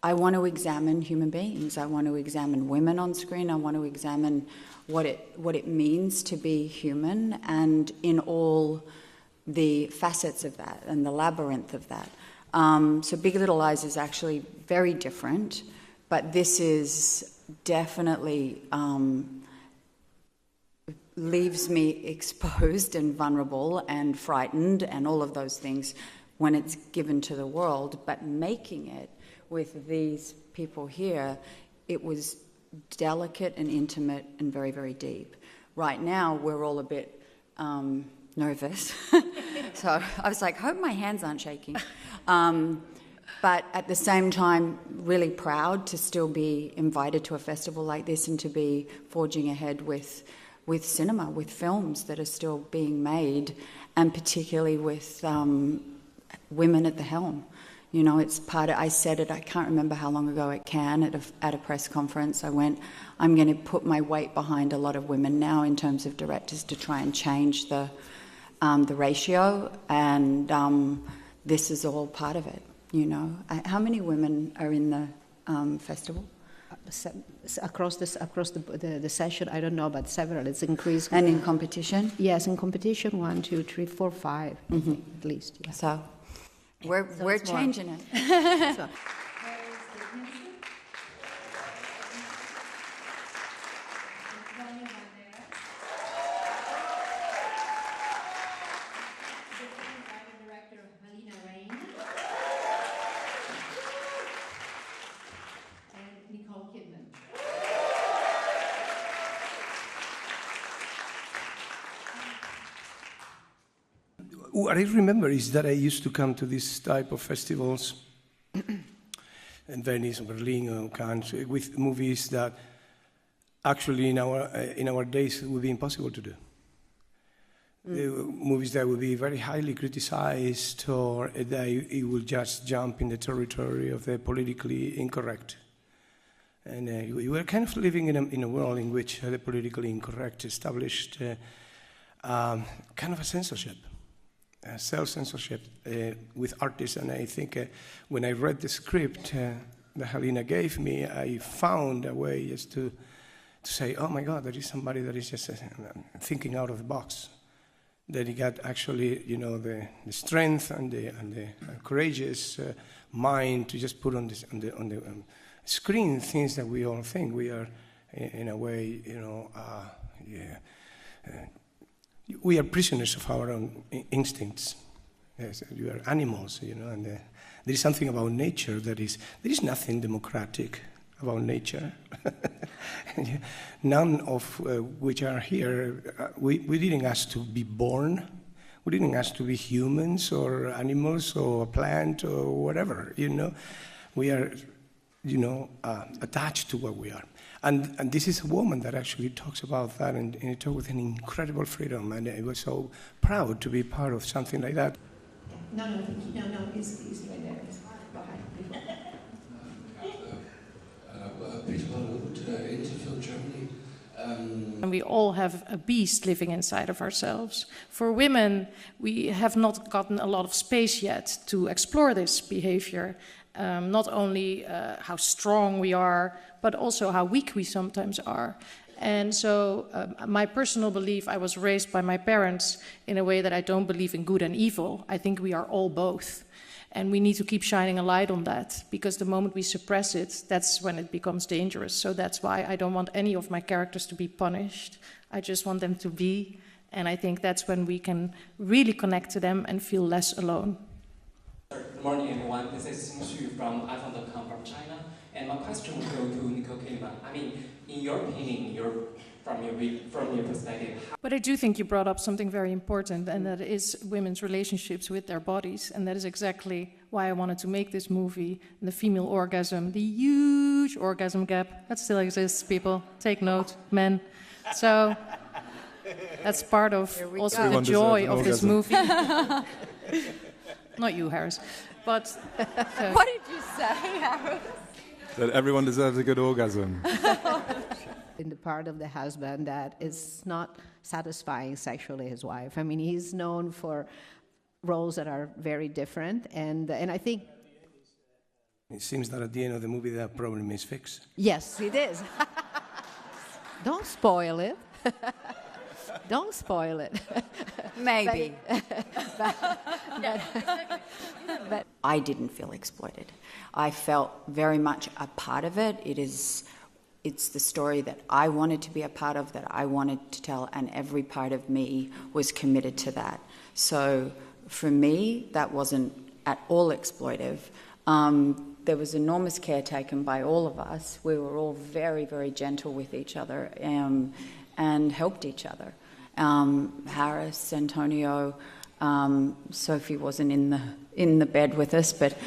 I want to examine human beings. I want to examine women on screen. I want to examine what it means to be human, and in all the facets of that and the labyrinth of that. So Big Little Lies is actually very different, but this is definitely leaves me exposed and vulnerable and frightened and all of those things when it's given to the world. But making it with these people here, it was delicate and intimate and very, very deep. Right now, we're all a bit nervous. So I was like, hope my hands aren't shaking. But at the same time, really proud to still be invited to a festival like this and to be forging ahead with cinema, with films that are still being made, and particularly with women at the helm. You know, it's part of, I said it, I can't remember how long ago at Cannes at a press conference. I went, I'm going to put my weight behind a lot of women now in terms of directors to try and change the ratio, and this is all part of it, you know. How many women are in the festival? Across the session, I don't know, but several. It's increased. And in competition? Yes, in competition, 1, 2, 3, 4, 5, I think, at least. Yeah. So we're changing it. So. Director Halina Reijn and Nicole Kidman. What I remember is that I used to come to this type of festivals in Venice, Berlin, or Cannes, with movies that actually in our days would be impossible to do. Movies that would be very highly criticized, or that it will just jump in the territory of the politically incorrect. And we were kind of living in a world in which the politically incorrect established kind of a censorship. Self-censorship with artists, and I think when I read the script that Halina gave me, I found a way just to say, oh my God, there is somebody that is just thinking out of the box. That he got actually, you know, the strength and the courageous mind to just put on the screen things that we all think we are, in a way, you know, we are prisoners of our own instincts. Yes, we are animals, you know, and there is something about nature there is nothing democratic about nature. None of which are here. We didn't ask to be born. We didn't ask to be humans or animals or a plant or whatever, you know. We are, you know, attached to what we are. And this is a woman that actually talks about that, and it talks with an incredible freedom, and I was so proud to be part of something like that. No, he's right there. He's behind. Peter Hollywood, Interfilm Germany. And we all have a beast living inside of ourselves. For women, we have not gotten a lot of space yet to explore this behavior. Not only how strong we are, but also how weak we sometimes are. And so my personal belief, I was raised by my parents in a way that I don't believe in good and evil. I think we are all both. And we need to keep shining a light on that, because the moment we suppress it, that's when it becomes dangerous. So that's why I don't want any of my characters to be punished. I just want them to be. And I think that's when we can really connect to them and feel less alone. Good morning, everyone. This is Xu from iPhone.com from China. And my question will go to Nicole Kidman. I mean, in your opinion, from your perspective. But I do think you brought up something very important, and that is women's relationships with their bodies. And that is exactly why I wanted to make this movie. And the female orgasm, the huge orgasm gap, that still exists, people. Take note, men. So that's part of also the joy of this movie. Not you, Harris. But what did you say, Harris? That everyone deserves a good orgasm. In the part of the husband that is not satisfying sexually his wife. I mean, he's known for roles that are very different, and I think It seems that at the end of the movie that problem is fixed. Yes, it is. Don't spoil it. Don't spoil it. Maybe. But I didn't feel exploited. I felt very much a part of it. It's the story that I wanted to be a part of, that I wanted to tell, and every part of me was committed to that. So for me, that wasn't at all exploitive. There was enormous care taken by all of us. We were all very, very gentle with each other and helped each other. Harris, Antonio, Sophie wasn't in the bed with us, but